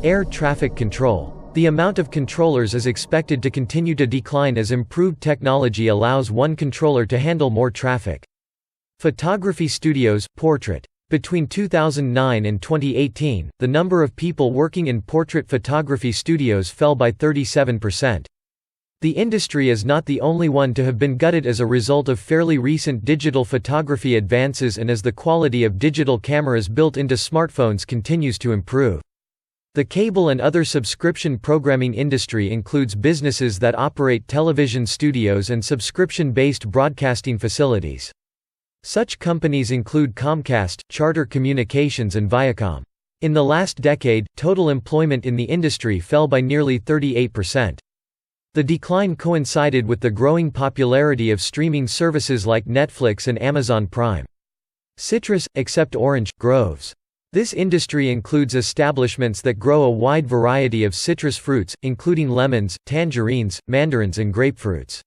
Air traffic control. The amount of controllers is expected to continue to decline as improved technology allows one controller to handle more traffic. Photography studios, portrait. Between 2009 and 2018, the number of people working in portrait photography studios fell by 37%. The industry is not the only one to have been gutted as a result of fairly recent digital photography advances and as the quality of digital cameras built into smartphones continues to improve. The cable and other subscription programming industry includes businesses that operate television studios and subscription-based broadcasting facilities. Such companies include Comcast, Charter Communications and Viacom. In the last decade, total employment in the industry fell by nearly 38%. The decline coincided with the growing popularity of streaming services like Netflix and Amazon Prime. Citrus, except orange, groves. This industry includes establishments that grow a wide variety of citrus fruits, including lemons, tangerines, mandarins and grapefruits.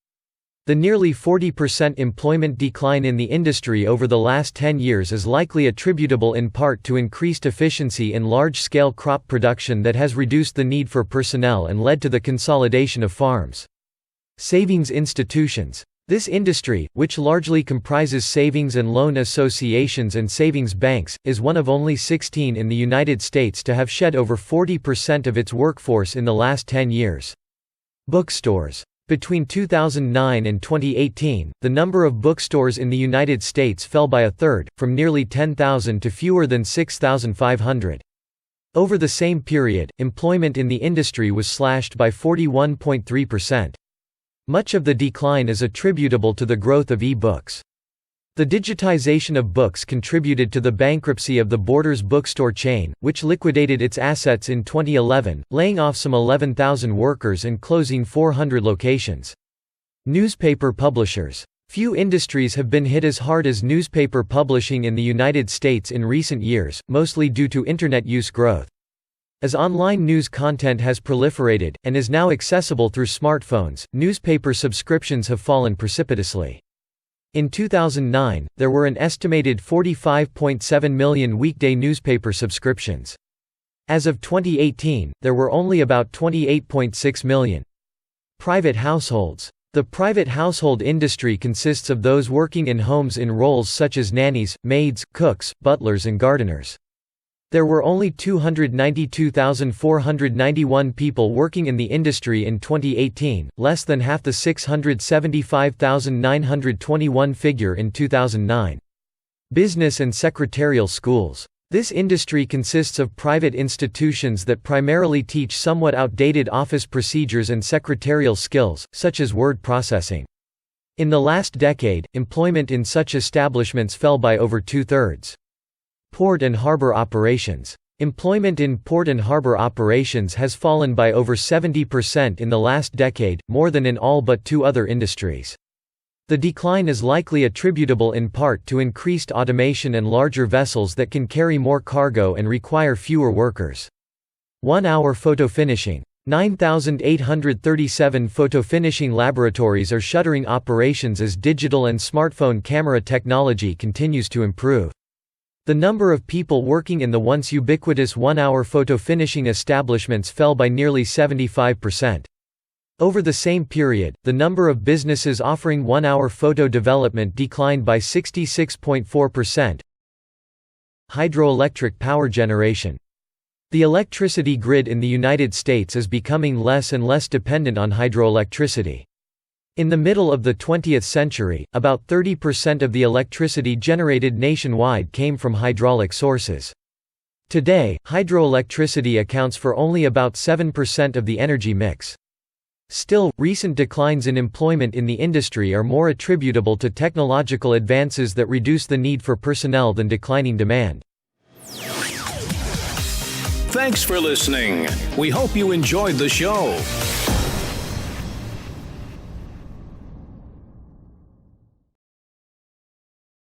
The nearly 40% employment decline in the industry over the last 10 years is likely attributable in part to increased efficiency in large-scale crop production that has reduced the need for personnel and led to the consolidation of farms. Savings institutions. This industry, which largely comprises savings and loan associations and savings banks, is one of only 16 in the United States to have shed over 40% of its workforce in the last 10 years. Bookstores. Between 2009 and 2018, the number of bookstores in the United States fell by a third, from nearly 10,000 to fewer than 6,500. Over the same period, employment in the industry was slashed by 41.3%. Much of the decline is attributable to the growth of e-books. The digitization of books contributed to the bankruptcy of the Borders bookstore chain, which liquidated its assets in 2011, laying off some 11,000 workers and closing 400 locations. Newspaper publishers. Few industries have been hit as hard as newspaper publishing in the United States in recent years, mostly due to Internet use growth. As online news content has proliferated, and is now accessible through smartphones, newspaper subscriptions have fallen precipitously. In 2009, there were an estimated 45.7 million weekday newspaper subscriptions. As of 2018, there were only about 28.6 million. Private households. The private household industry consists of those working in homes in roles such as nannies, maids, cooks, butlers and gardeners. There were only 292,491 people working in the industry in 2018, less than half the 675,921 figure in 2009. Business and secretarial schools. This industry consists of private institutions that primarily teach somewhat outdated office procedures and secretarial skills, such as word processing. In the last decade, employment in such establishments fell by over two-thirds. Port and harbor operations. Employment in port and harbor operations has fallen by over 70% in the last decade, more than in all but two other industries. The decline is likely attributable in part to increased automation and larger vessels that can carry more cargo and require fewer workers. 1-hour photo finishing. 9,837 photo finishing laboratories are shuttering operations as digital and smartphone camera technology continues to improve. The number of people working in the once ubiquitous 1-hour photo finishing establishments fell by nearly 75%. Over the same period, the number of businesses offering 1-hour photo development declined by 66.4%. Hydroelectric power generation. The electricity grid in the United States is becoming less and less dependent on hydroelectricity. In the middle of the 20th century, about 30% of the electricity generated nationwide came from hydraulic sources. Today, hydroelectricity accounts for only about 7% of the energy mix. Still, recent declines in employment in the industry are more attributable to technological advances that reduce the need for personnel than declining demand. Thanks for listening. We hope you enjoyed the show.